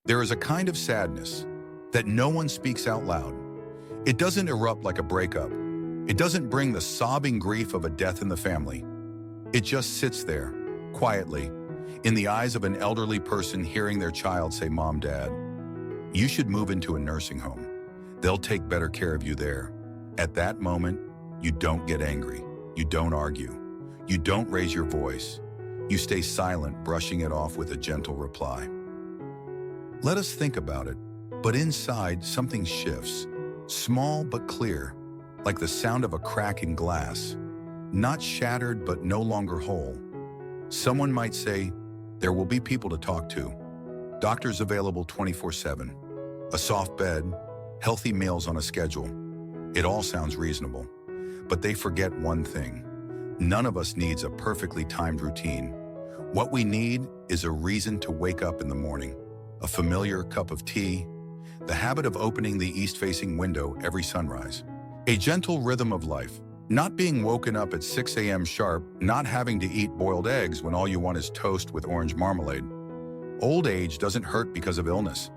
There is a kind of sadness that no one speaks out loud. It doesn't erupt like a breakup. It doesn't bring the sobbing grief of a death in the family. It just sits there, quietly, in the eyes of an elderly person hearing their child say, "Mom, Dad, you should move into a nursing home. They'll take better care of you there." At that moment, you don't get angry. You don't argue. You don't raise your voice. You stay silent, brushing it off with a gentle reply. Let us think about it. But inside, something shifts. Small but clear, like the sound of a crack in glass. Not shattered, but no longer whole. Someone might say, there will be people to talk to. Doctors available 24/7. A soft bed, healthy meals on a schedule. It all sounds reasonable. But they forget one thing. None of us needs a perfectly timed routine. What we need is a reason to wake up in the morning. A familiar cup of tea, the habit of opening the east-facing window every sunrise. A gentle rhythm of life, not being woken up at 6 a.m. sharp, not having to eat boiled eggs when all you want is toast with orange marmalade. Old age doesn't hurt because of illness.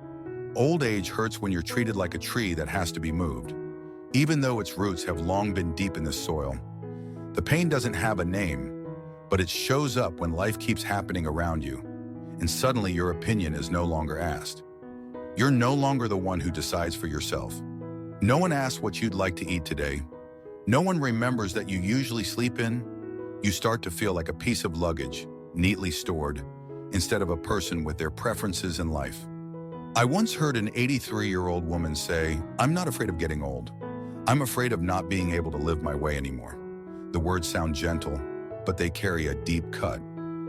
Old age hurts when you're treated like a tree that has to be moved, even though its roots have long been deep in the soil. The pain doesn't have a name, but it shows up when life keeps happening around you, and suddenly your opinion is no longer asked. You're no longer the one who decides for yourself. No one asks what you'd like to eat today. No one remembers that you usually sleep in. You start to feel like a piece of luggage, neatly stored, instead of a person with their preferences in life. I once heard an 83-year-old woman say, "I'm not afraid of getting old. I'm afraid of not being able to live my way anymore." The words sound gentle, but they carry a deep cut.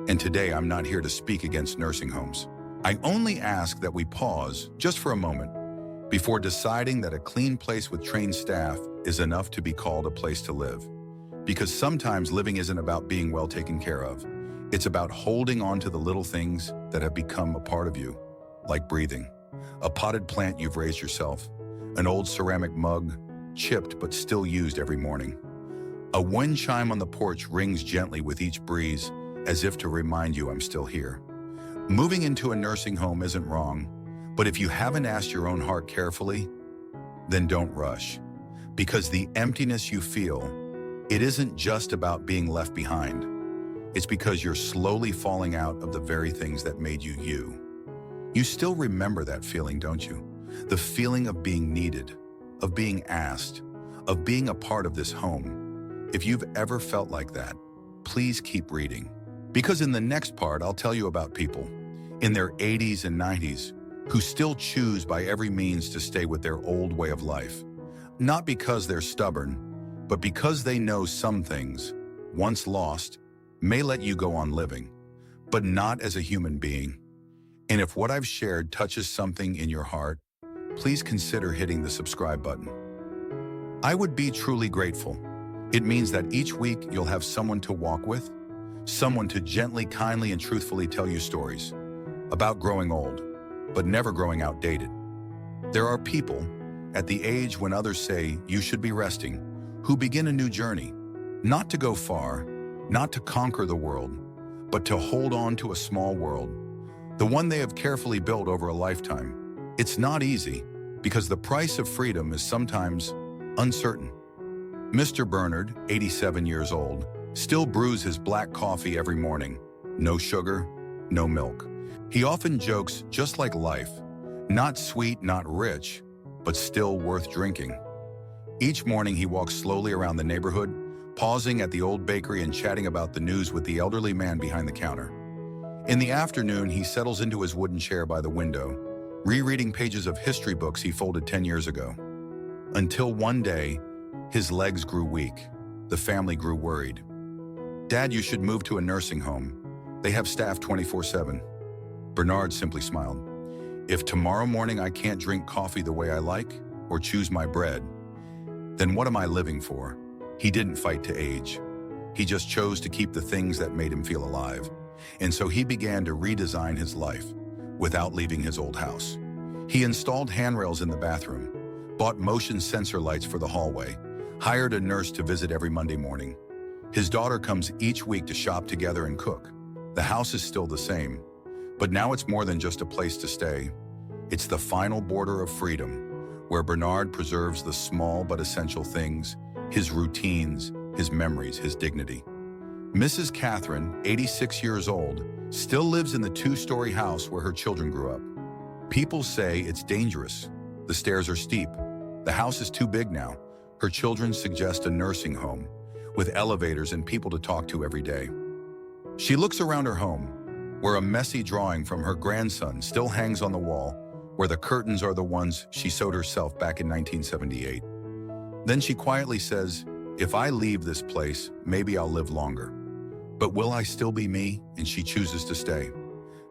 And today I'm not here to speak against nursing homes. I only ask that we pause just for a moment before deciding that a clean place with trained staff is enough to be called a place to live. Because sometimes living isn't about being well taken care of. It's about holding on to the little things that have become a part of you, like breathing, a potted plant you've raised yourself, an old ceramic mug, chipped but still used every morning. A wind chime on the porch rings gently with each breeze, as if to remind you I'm still here. Moving into a nursing home isn't wrong, but if you haven't asked your own heart carefully, then don't rush. Because the emptiness you feel, it isn't just about being left behind. It's because you're slowly falling out of the very things that made you you. You still remember that feeling, don't you? The feeling of being needed, of being asked, of being a part of this home. If you've ever felt like that, please keep reading. Because in the next part, I'll tell you about people in their 80s and 90s who still choose by every means to stay with their old way of life. Not because they're stubborn, but because they know some things, once lost, may let you go on living, but not as a human being. And if what I've shared touches something in your heart, please consider hitting the subscribe button. I would be truly grateful. It means that each week you'll have someone to walk with, someone to gently, kindly, and truthfully tell you stories about growing old, but never growing outdated. There are people, at the age when others say you should be resting, who begin a new journey, not to go far, not to conquer the world, but to hold on to a small world, the one they have carefully built over a lifetime. It's not easy, because the price of freedom is sometimes uncertain. Mr. Bernard, 87 years old, still brews his black coffee every morning. No sugar, no milk. He often jokes, just like life, not sweet, not rich, but still worth drinking. Each morning he walks slowly around the neighborhood, pausing at the old bakery and chatting about the news with the elderly man behind the counter. In the afternoon, he settles into his wooden chair by the window, rereading pages of history books he folded 10 years ago. Until one day, his legs grew weak. The family grew worried. "Dad, you should move to a nursing home. They have staff 24/7. Bernard simply smiled. "If tomorrow morning I can't drink coffee the way I like, or choose my bread, then what am I living for?" He didn't fight to age. He just chose to keep the things that made him feel alive. And so he began to redesign his life without leaving his old house. He installed handrails in the bathroom, bought motion sensor lights for the hallway, hired a nurse to visit every Monday morning. His daughter comes each week to shop together and cook. The house is still the same, but now it's more than just a place to stay. It's the final border of freedom, where Bernard preserves the small but essential things, his routines, his memories, his dignity. Mrs. Catherine, 86 years old, still lives in the two-story house where her children grew up. People say it's dangerous. The stairs are steep. The house is too big now. Her children suggest a nursing home, with elevators and people to talk to every day. She looks around her home, where a messy drawing from her grandson still hangs on the wall, where the curtains are the ones she sewed herself back in 1978. Then she quietly says, "If I leave this place, maybe I'll live longer. But will I still be me?" And she chooses to stay.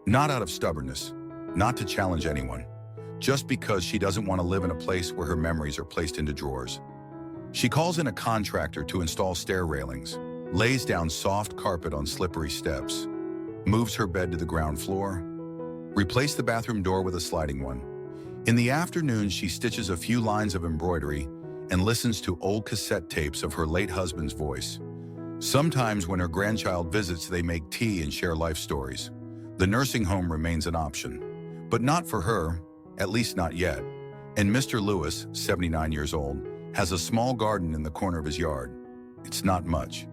Not out of stubbornness, not to challenge anyone, just because she doesn't want to live in a place where her memories are placed into drawers. She calls in a contractor to install stair railings, lays down soft carpet on slippery steps, moves her bed to the ground floor, replaces the bathroom door with a sliding one. In the afternoon, she stitches a few lines of embroidery and listens to old cassette tapes of her late husband's voice. Sometimes when her grandchild visits, they make tea and share life stories. The nursing home remains an option, but not for her, at least not yet. And Mr. Lewis, 79 years old, has a small garden in the corner of his yard. It's not much.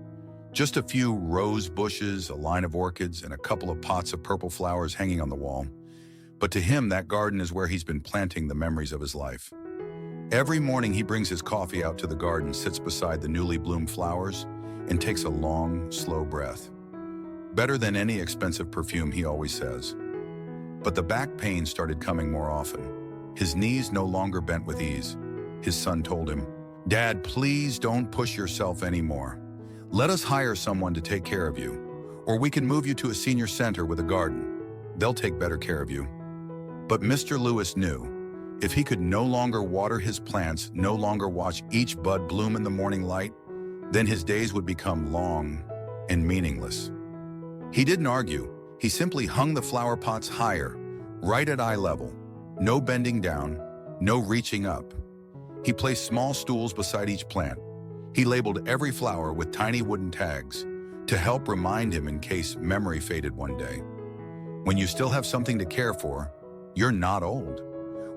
Just a few rose bushes, a line of orchids, and a couple of pots of purple flowers hanging on the wall. But to him, that garden is where he's been planting the memories of his life. Every morning he brings his coffee out to the garden, sits beside the newly bloomed flowers, and takes a long, slow breath. Better than any expensive perfume, he always says. But the back pain started coming more often. His knees no longer bent with ease. His son told him, "Dad, please don't push yourself anymore. Let us hire someone to take care of you, or we can move you to a senior center with a garden. They'll take better care of you." But Mr. Lewis knew, if he could no longer water his plants, no longer watch each bud bloom in the morning light, then his days would become long and meaningless. He didn't argue. He simply hung the flower pots higher, right at eye level. No bending down, no reaching up. He placed small stools beside each plant. He labeled every flower with tiny wooden tags to help remind him in case memory faded one day. When you still have something to care for, you're not old.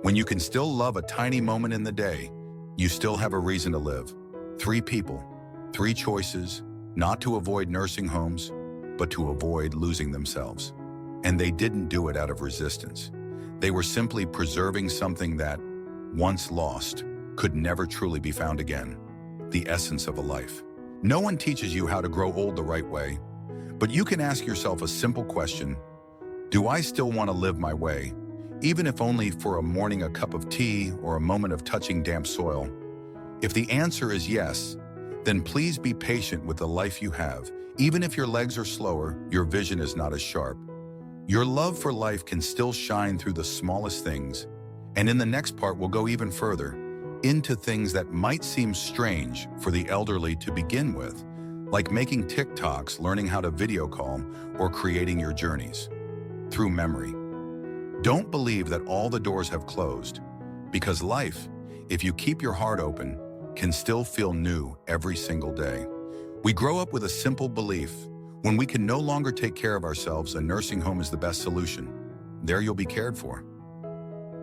When you can still love a tiny moment in the day, you still have a reason to live. 3 people, 3 choices, not to avoid nursing homes, but to avoid losing themselves. And they didn't do it out of resistance. They were simply preserving something that, once lost, could never truly be found again. The essence of a life. No one teaches you how to grow old the right way, but you can ask yourself a simple question: do I still want to live my way, even if only for a morning a cup of tea or a moment of touching damp soil? If the answer is yes, then please be patient with the life you have. Even if your legs are slower, your vision is not as sharp. Your love for life can still shine through the smallest things. And in the next part, we'll go even further, into things that might seem strange for the elderly to begin with, like making TikToks, learning how to video call, or creating your journeys through memory. Don't believe that all the doors have closed, because life, if you keep your heart open, can still feel new every single day. We grow up with a simple belief: when we can no longer take care of ourselves, a nursing home is the best solution. There you'll be cared for.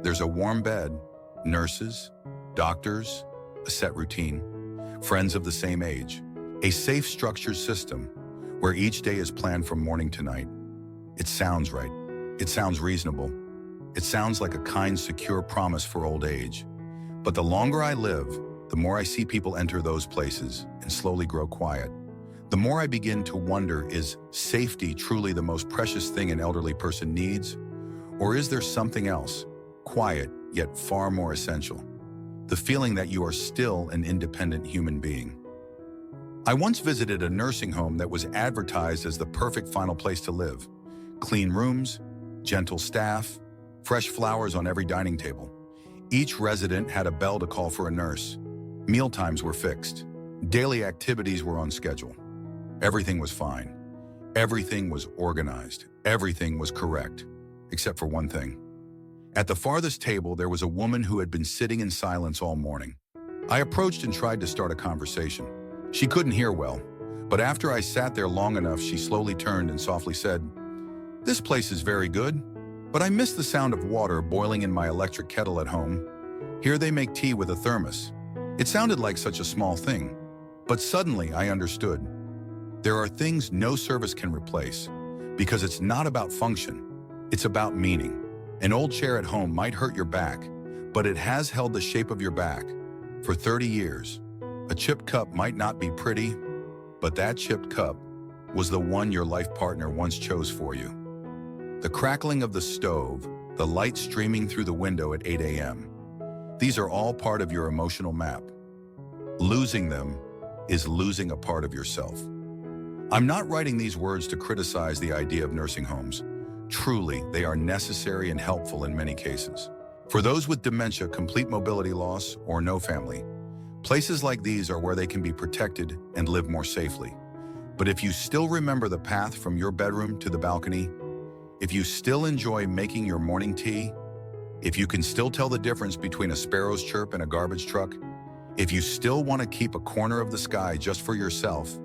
There's a warm bed, nurses, doctors, a set routine, friends of the same age, a safe structured system where each day is planned from morning to night. It sounds right. It sounds reasonable. It sounds like a kind, secure promise for old age. But the longer I live, the more I see people enter those places and slowly grow quiet. The more I begin to wonder, is safety truly the most precious thing an elderly person needs? Or is there something else, quiet yet far more essential? The feeling that you are still an independent human being. I once visited a nursing home that was advertised as the perfect final place to live. Clean rooms, gentle staff, fresh flowers on every dining table. Each resident had a bell to call for a nurse. Mealtimes were fixed. Daily activities were on schedule. Everything was fine. Everything was organized. Everything was correct, except for one thing. At the farthest table, there was a woman who had been sitting in silence all morning. I approached and tried to start a conversation. She couldn't hear well, but after I sat there long enough, she slowly turned and softly said, "This place is very good. But I miss the sound of water boiling in my electric kettle at home. Here they make tea with a thermos. It sounded like such a small thing, but suddenly I understood. There are things no service can replace, because it's not about function, it's about meaning. An old chair at home might hurt your back, but it has held the shape of your back for 30 years. A chipped cup might not be pretty, but that chipped cup was the one your life partner once chose for you. The crackling of the stove, the light streaming through the window at 8 a.m. These are all part of your emotional map. Losing them is losing a part of yourself. I'm not writing these words to criticize the idea of nursing homes. Truly, they are necessary and helpful in many cases. For those with dementia, complete mobility loss, or no family, places like these are where they can be protected and live more safely. But if you still remember the path from your bedroom to the balcony, if you still enjoy making your morning tea, if you can still tell the difference between a sparrow's chirp and a garbage truck, if you still want to keep a corner of the sky just for yourself,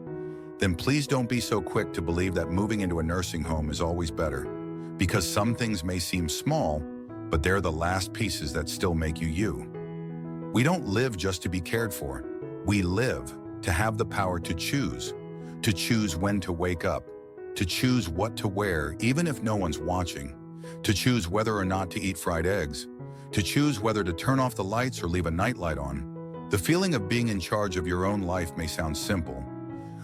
then please don't be so quick to believe that moving into a nursing home is always better. Because some things may seem small, but they're the last pieces that still make you you. We don't live just to be cared for. We live to have the power to choose when to wake up, to choose what to wear even if no one's watching, to choose whether or not to eat fried eggs, to choose whether to turn off the lights or leave a nightlight on. The feeling of being in charge of your own life may sound simple,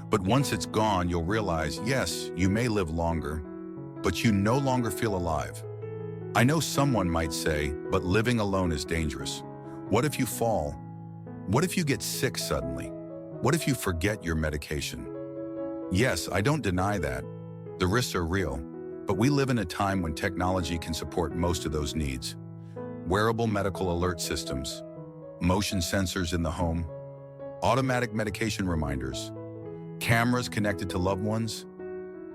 but once it's gone, you'll realize, yes, you may live longer, but you no longer feel alive. I know someone might say, but living alone is dangerous. What if you fall? What if you get sick suddenly? What if you forget your medication? Yes, I don't deny that. The risks are real, but we live in a time when technology can support most of those needs. Wearable medical alert systems, motion sensors in the home, automatic medication reminders, cameras connected to loved ones,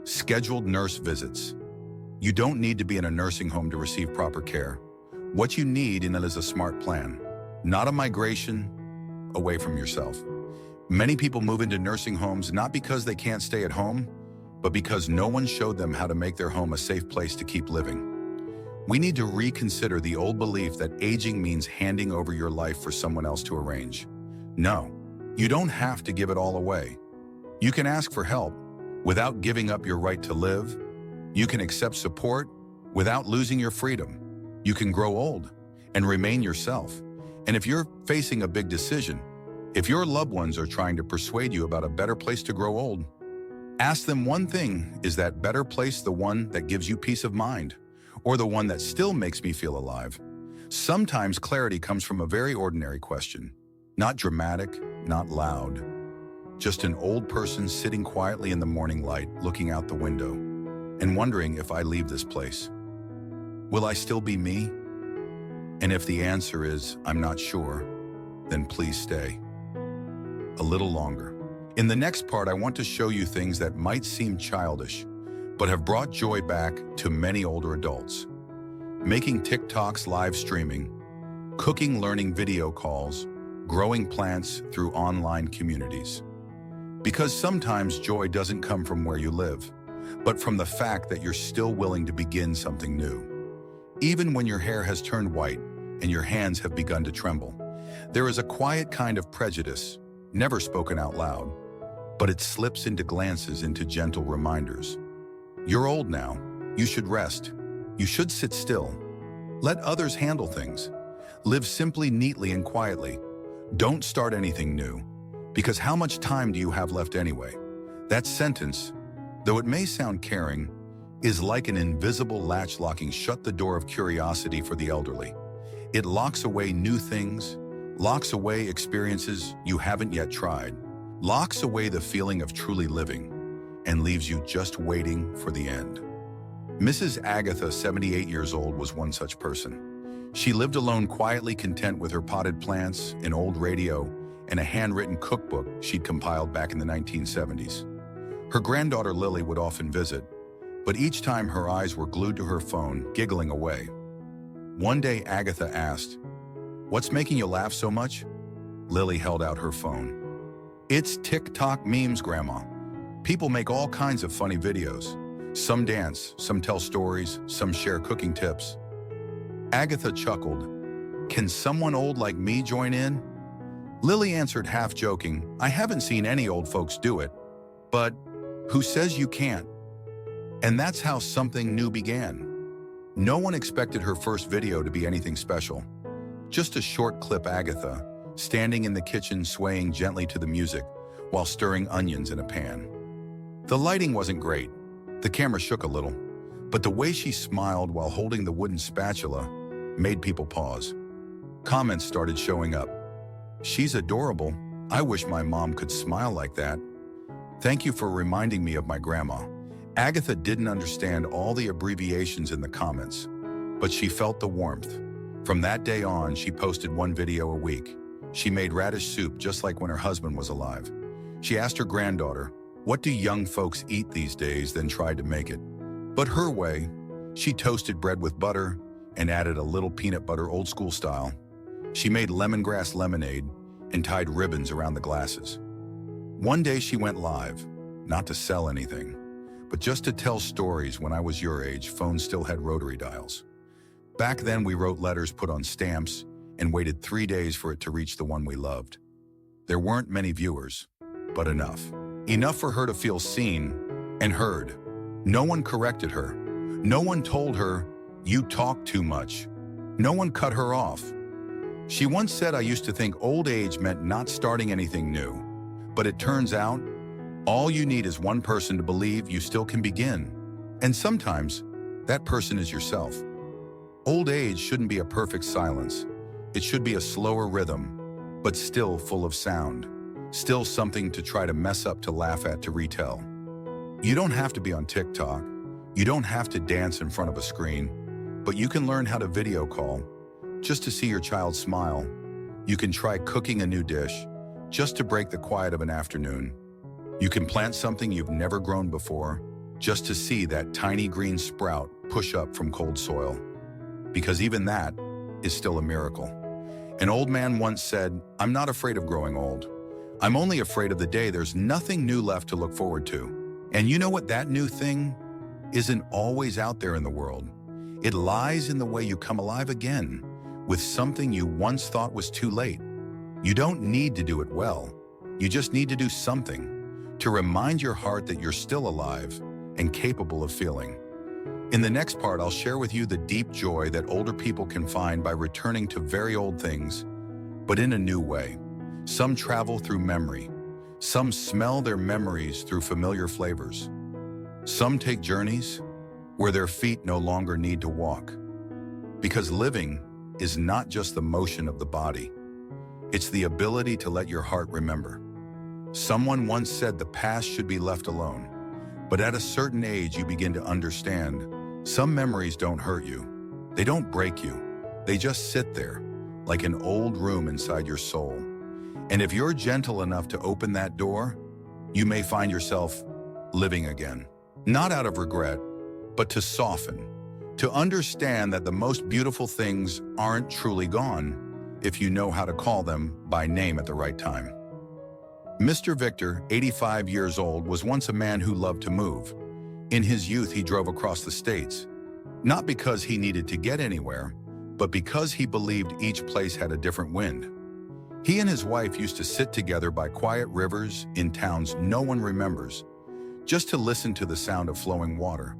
scheduled nurse visits. You don't need to be in a nursing home to receive proper care. What you need in it is a smart plan, not a migration away from yourself. Many people move into nursing homes not because they can't stay at home, but because no one showed them how to make their home a safe place to keep living. We need to reconsider the old belief that aging means handing over your life for someone else to arrange. No, you don't have to give it all away. You can ask for help without giving up your right to live. You can accept support without losing your freedom. You can grow old and remain yourself. And if you're facing a big decision, if your loved ones are trying to persuade you about a better place to grow old, ask them one thing: is that better place the one that gives you peace of mind, or the one that still makes me feel alive? Sometimes clarity comes from a very ordinary question. Not dramatic, not loud. Just an old person sitting quietly in the morning light, looking out the window, and wondering, if I leave this place, will I still be me? And if the answer is, I'm not sure, then please stay a little longer. In the next part, I want to show you things that might seem childish, but have brought joy back to many older adults. Making TikToks live streaming, cooking learning video calls, growing plants through online communities. Because sometimes joy doesn't come from where you live, but from the fact that you're still willing to begin something new. Even when your hair has turned white and your hands have begun to tremble, there is a quiet kind of prejudice, never spoken out loud, but it slips into glances, into gentle reminders. You're old now. You should rest. You should sit still. Let others handle things. Live simply, neatly, and quietly. Don't start anything new, because how much time do you have left anyway? That sentence, though it may sound caring, is like an invisible latch locking shut the door of curiosity for the elderly. It locks away new things, locks away experiences you haven't yet tried, locks away the feeling of truly living, and leaves you just waiting for the end. Mrs. Agatha, 78 years old, was one such person. She lived alone, quietly content with her potted plants, an old radio, and a handwritten cookbook she'd compiled back in the 1970s. Her granddaughter Lily would often visit, but each time her eyes were glued to her phone, giggling away. One day Agatha asked, "What's making you laugh so much?" Lily held out her phone. "It's TikTok memes, Grandma. People make all kinds of funny videos. Some dance, some tell stories, some share cooking tips. Agatha chuckled. Can someone old like me join in? Lily answered half joking, I haven't seen any old folks do it, but who says you can't? And that's how something new began. No one expected her first video to be anything special. Just a short clip Agatha, standing in the kitchen swaying gently to the music while stirring onions in a pan. The lighting wasn't great. The camera shook a little, but the way she smiled while holding the wooden spatula made people pause. Comments started showing up. She's adorable. I wish my mom could smile like that. Thank you for reminding me of my grandma. Agatha didn't understand all the abbreviations in the comments, but she felt the warmth. From that day on, she posted one video a week. She made radish soup just like when her husband was alive. She asked her granddaughter, what do young folks eat these days, then tried to make it. But her way, she toasted bread with butter and added a little peanut butter old school style. She made lemongrass lemonade and tied ribbons around the glasses. One day she went live, not to sell anything, but just to tell stories. When I was your age, phones still had rotary dials. Back then we wrote letters put on stamps and waited 3 days for it to reach the one we loved. There weren't many viewers, but enough. Enough for her to feel seen and heard. No one corrected her. No one told her, you talk too much. No one cut her off. She once said, I used to think old age meant not starting anything new. But it turns out, all you need is one person to believe you still can begin. And sometimes, that person is yourself. Old age shouldn't be a perfect silence. It should be a slower rhythm, but still full of sound. Still something to try to mess up, to laugh at, to retell. You don't have to be on TikTok. You don't have to dance in front of a screen, but you can learn how to video call just to see your child smile. You can try cooking a new dish just to break the quiet of an afternoon. You can plant something you've never grown before just to see that tiny green sprout push up from cold soil. Because even that is still a miracle. An old man once said, I'm not afraid of growing old. I'm only afraid of the day there's nothing new left to look forward to. And you know what? That new thing isn't always out there in the world. It lies in the way you come alive again with something you once thought was too late. You don't need to do it well. You just need to do something to remind your heart that you're still alive and capable of feeling. In the next part, I'll share with you the deep joy that older people can find by returning to very old things, but in a new way. Some travel through memory. Some smell their memories through familiar flavors. Some take journeys where their feet no longer need to walk. Because living is not just the motion of the body. It's the ability to let your heart remember. Someone once said the past should be left alone, but at a certain age you begin to understand some memories don't hurt you. They don't break you. They just sit there like an old room inside your soul. And if you're gentle enough to open that door, you may find yourself living again. Not out of regret, but to soften, to understand that the most beautiful things aren't truly gone if you know how to call them by name at the right time. Mr. Victor, 85 years old, was once a man who loved to move. In his youth, he drove across the states, not because he needed to get anywhere, but because he believed each place had a different wind. He and his wife used to sit together by quiet rivers in towns no one remembers, just to listen to the sound of flowing water.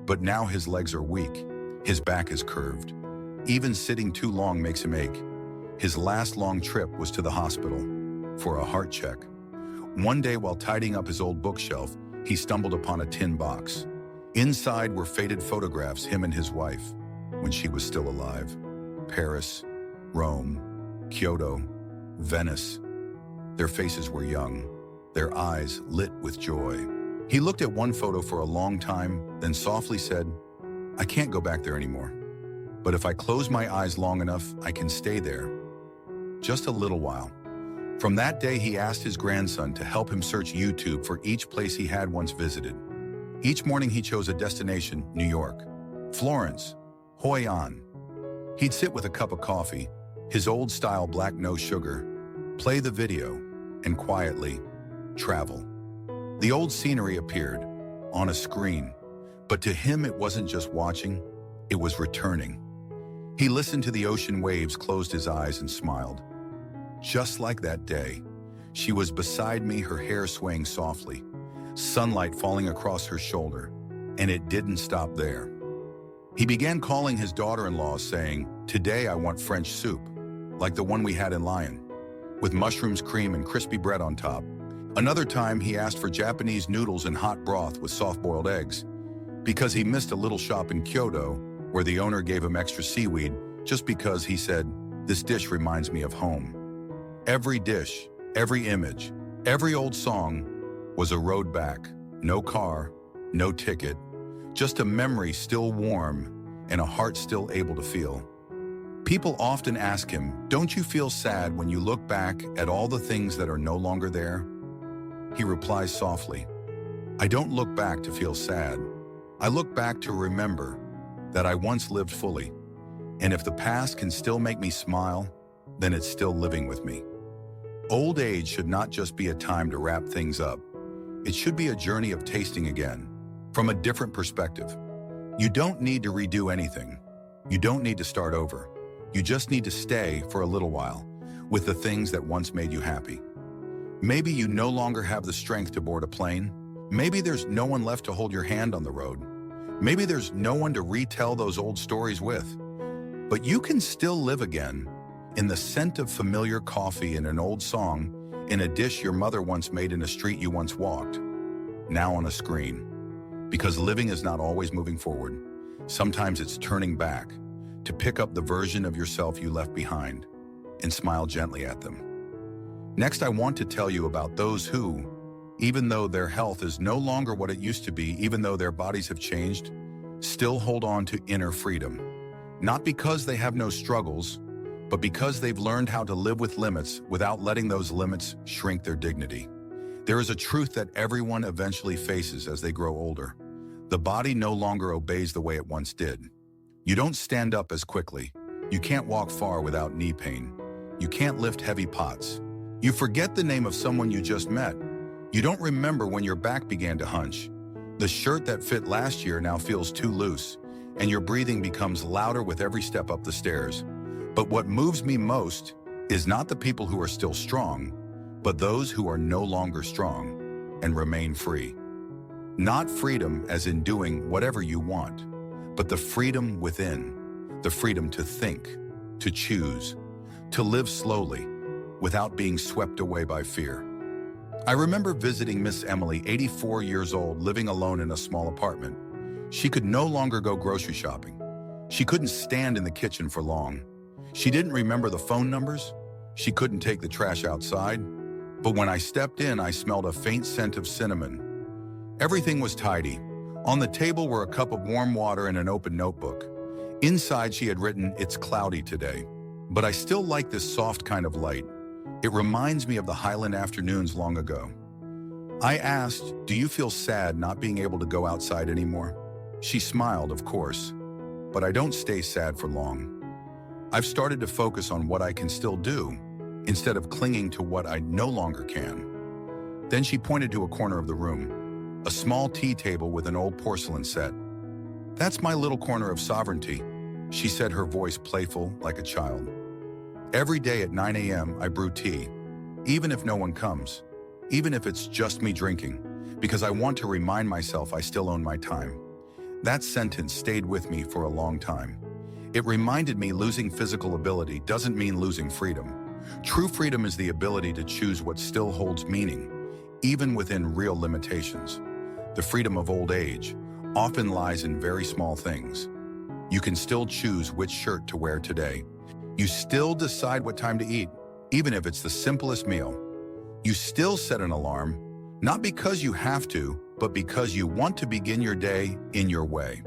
But now his legs are weak, his back is curved. Even sitting too long makes him ache. His last long trip was to the hospital for a heart check. One day while tidying up his old bookshelf, he stumbled upon a tin box. Inside were faded photographs, him and his wife, when she was still alive. Paris, Rome, Kyoto, Venice. Their faces were young, their eyes lit with joy. He looked at one photo for a long time, then softly said, I can't go back there anymore. But if I close my eyes long enough, I can stay there. Just a little while. From that day, he asked his grandson to help him search YouTube for each place he had once visited. Each morning he chose a destination: New York, Florence, Hoi An. He'd sit with a cup of coffee, his old-style black no sugar, play the video, and quietly travel. The old scenery appeared on a screen, But to him, it wasn't just watching, it was returning. He listened to the ocean waves, closed his eyes, and smiled. Just like that day, she was beside me, her hair swaying softly, sunlight falling across her shoulder, and it didn't stop there. He began calling his daughter-in-law, saying, "Today I want French soup, like the one we had in Lyon, with mushrooms, cream, and crispy bread on top." Another time, he asked for Japanese noodles and hot broth with soft-boiled eggs, because he missed a little shop in Kyoto where the owner gave him extra seaweed just because he said, "This dish reminds me of home." Every dish, every image, every old song was a road back. No car, no ticket, just a memory still warm and a heart still able to feel. People often ask him, "Don't you feel sad when you look back at all the things that are no longer there?" He replies softly, "I don't look back to feel sad. I look back to remember that I once lived fully. And if the past can still make me smile, then it's still living with me." Old age should not just be a time to wrap things up. It should be a journey of tasting again, from a different perspective. You don't need to redo anything. You don't need to start over. You just need to stay for a little while with the things that once made you happy. Maybe you no longer have the strength to board a plane. Maybe there's no one left to hold your hand on the road. Maybe there's no one to retell those old stories with. But you can still live again, in the scent of familiar coffee, in an old song, in a dish your mother once made, in a street you once walked, now on a screen. Because living is not always moving forward. Sometimes it's turning back to pick up the version of yourself you left behind and smile gently at them. Next, I want to tell you about those who, even though their health is no longer what it used to be, even though their bodies have changed, still hold on to inner freedom. Not because they have no struggles, but because they've learned how to live with limits without letting those limits shrink their dignity. There is a truth that everyone eventually faces as they grow older. The body no longer obeys the way it once did. You don't stand up as quickly. You can't walk far without knee pain. You can't lift heavy pots. You forget the name of someone you just met. You don't remember when your back began to hunch. The shirt that fit last year now feels too loose, and your breathing becomes louder with every step up the stairs. But what moves me most is not the people who are still strong, but those who are no longer strong and remain free. Not freedom as in doing whatever you want, but the freedom within, the freedom to think, to choose, to live slowly without being swept away by fear. I remember visiting Miss Emily, 84 years old, living alone in a small apartment. She could no longer go grocery shopping. She couldn't stand in the kitchen for long. She didn't remember the phone numbers. She couldn't take the trash outside. But when I stepped in, I smelled a faint scent of cinnamon. Everything was tidy. On the table were a cup of warm water and an open notebook. Inside, she had written, "It's cloudy today, but I still like this soft kind of light. It reminds me of the Highland afternoons long ago." I asked, "Do you feel sad not being able to go outside anymore?" She smiled, "Of course, but I don't stay sad for long. I've started to focus on what I can still do instead of clinging to what I no longer can." Then she pointed to a corner of the room, a small tea table with an old porcelain set. "That's my little corner of sovereignty," she said, her voice playful like a child. "Every day at 9 a.m. I brew tea, even if no one comes, even if it's just me drinking, because I want to remind myself I still own my time." That sentence stayed with me for a long time. It reminded me losing physical ability doesn't mean losing freedom. True freedom is the ability to choose what still holds meaning, even within real limitations. The freedom of old age often lies in very small things. You can still choose which shirt to wear today. You still decide what time to eat, even if it's the simplest meal. You still set an alarm, not because you have to, but because you want to begin your day in your way.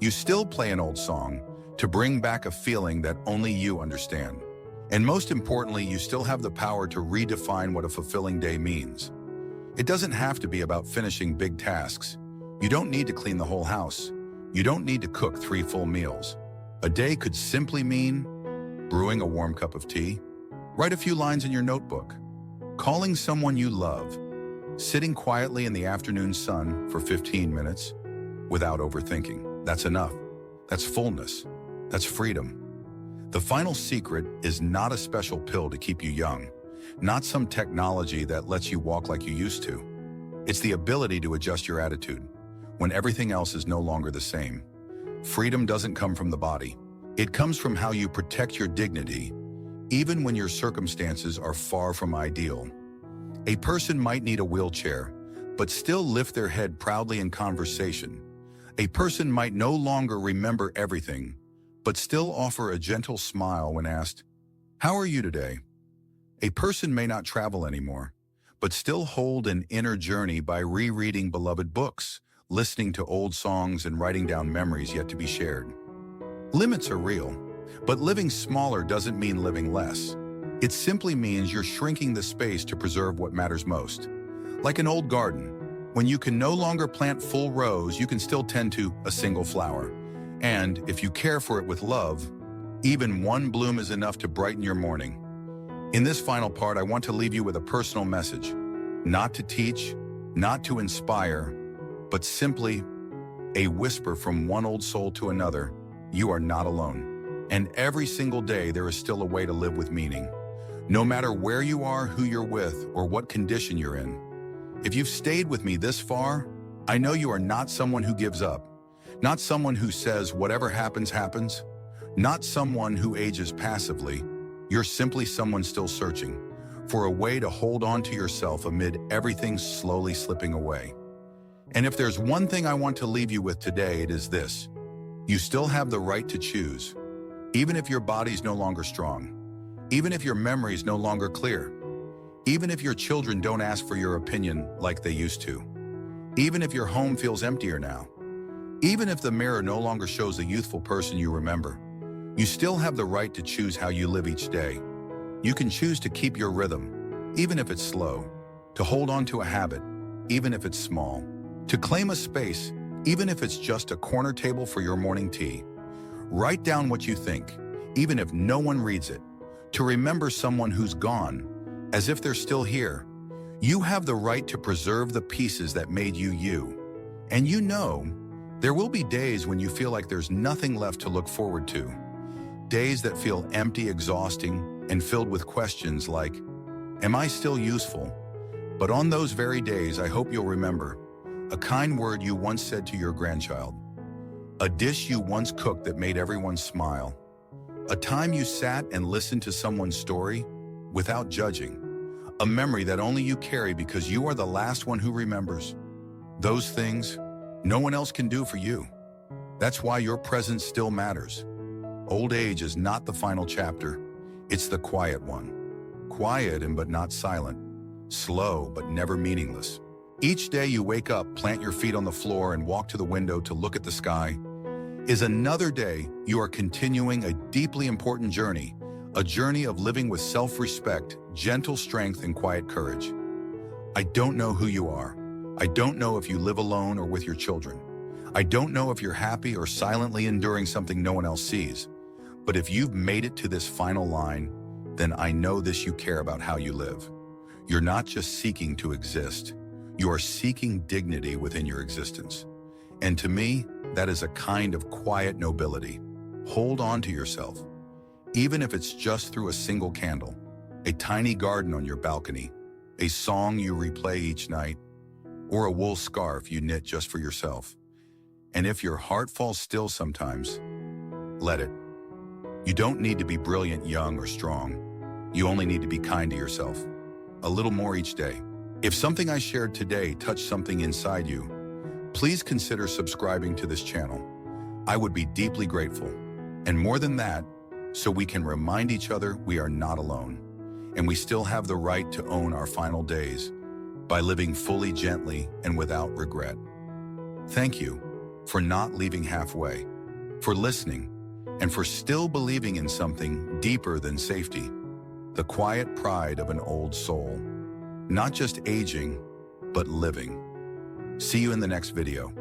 You still play an old song to bring back a feeling that only you understand. And most importantly, you still have the power to redefine what a fulfilling day means. It doesn't have to be about finishing big tasks. You don't need to clean the whole house. You don't need to cook 3 full meals. A day could simply mean brewing a warm cup of tea, write a few lines in your notebook, calling someone you love, sitting quietly in the afternoon sun for 15 minutes, without overthinking. That's enough. That's fullness. That's freedom. The final secret is not a special pill to keep you young, not some technology that lets you walk like you used to. It's the ability to adjust your attitude when everything else is no longer the same. Freedom doesn't come from the body. It comes from how you protect your dignity, even when your circumstances are far from ideal. A person might need a wheelchair, but still lift their head proudly in conversation. A person might no longer remember everything, but still offer a gentle smile when asked, "How are you today?" A person may not travel anymore, but still hold an inner journey by rereading beloved books, listening to old songs, and writing down memories yet to be shared. Limits are real, but living smaller doesn't mean living less. It simply means you're shrinking the space to preserve what matters most. Like an old garden, when you can no longer plant full rows, you can still tend to a single flower. And if you care for it with love, even one bloom is enough to brighten your morning. In this final part, I want to leave you with a personal message. Not to teach, not to inspire, but simply a whisper from one old soul to another: you are not alone. And every single day, there is still a way to live with meaning. No matter where you are, who you're with, or what condition you're in. If you've stayed with me this far, I know you are not someone who gives up. Not someone who says whatever happens, happens. Not someone who ages passively. You're simply someone still searching for a way to hold on to yourself amid everything slowly slipping away. And if there's one thing I want to leave you with today, it is this: you still have the right to choose. Even if your body's no longer strong, even if your memory's no longer clear, even if your children don't ask for your opinion like they used to, even if your home feels emptier now, even if the mirror no longer shows the youthful person you remember, you still have the right to choose how you live each day. You can choose to keep your rhythm, even if it's slow, to hold on to a habit, even if it's small, to claim a space, even if it's just a corner table for your morning tea. Write down what you think, even if no one reads it, to remember someone who's gone, as if they're still here. You have the right to preserve the pieces that made you you. And you know, there will be days when you feel like there's nothing left to look forward to. Days that feel empty, exhausting, and filled with questions like, am I still useful? But on those very days, I hope you'll remember a kind word you once said to your grandchild, a dish you once cooked that made everyone smile, a time you sat and listened to someone's story without judging, a memory that only you carry because you are the last one who remembers. Those things no one else can do for you. That's why your presence still matters. Old age is not the final chapter. It's the quiet one. Quiet but not silent. Slow but never meaningless. Each day you wake up, plant your feet on the floor, and walk to the window to look at the sky is another day you are continuing a deeply important journey, a journey of living with self-respect, gentle strength, and quiet courage. I don't know who you are. I don't know if you live alone or with your children. I don't know if you're happy or silently enduring something no one else sees. But if you've made it to this final line, then I know this: you care about how you live. You're not just seeking to exist. You are seeking dignity within your existence. And to me, that is a kind of quiet nobility. Hold on to yourself, even if it's just through a single candle, a tiny garden on your balcony, a song you replay each night, or a wool scarf you knit just for yourself. And if your heart falls still sometimes, let it. You don't need to be brilliant, young, or strong. You only need to be kind to yourself. A little more each day. If something I shared today touched something inside you, please consider subscribing to this channel. I would be deeply grateful. And more than that, so we can remind each other we are not alone, and we still have the right to own our final days by living fully, gently, and without regret. Thank you for not leaving halfway, for listening, and for still believing in something deeper than safety, the quiet pride of an old soul, not just aging, but living. See you in the next video.